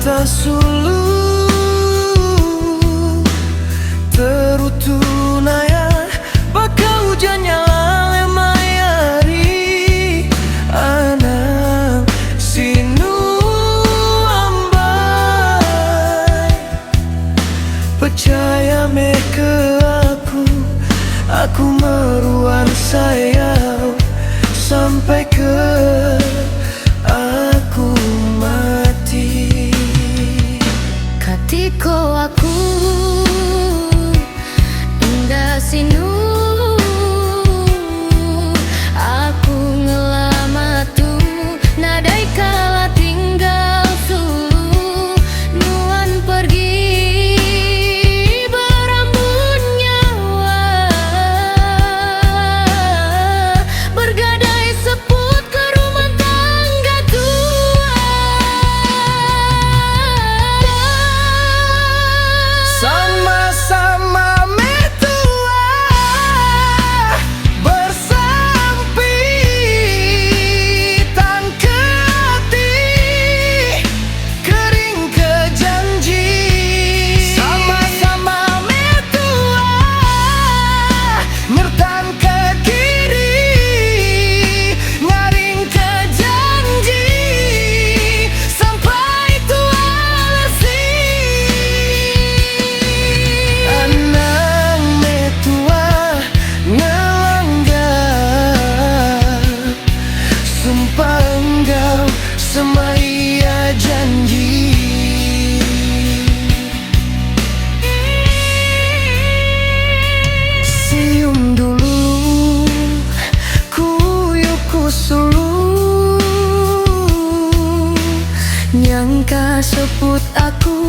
mata sulu terutunaya baka hujannya lemayari anang sinu ambai percaya me ke aku meruan sayang sampai ke aku mati. Katiko aku indah sinu aku ngelamatu nadai kala tinggal sulu nuan pergi berambut nyawa bergadai seput ke rumah tangga tua sama-sama metua bersampitan ke hati kering ke janji sama-sama metua ngertan ke kiri ngaring ke janji sampai tua lesi anang metua ngelanggar sumpah enggau semaya janji. Sium dulu kuyuku sulu nyangka seput aku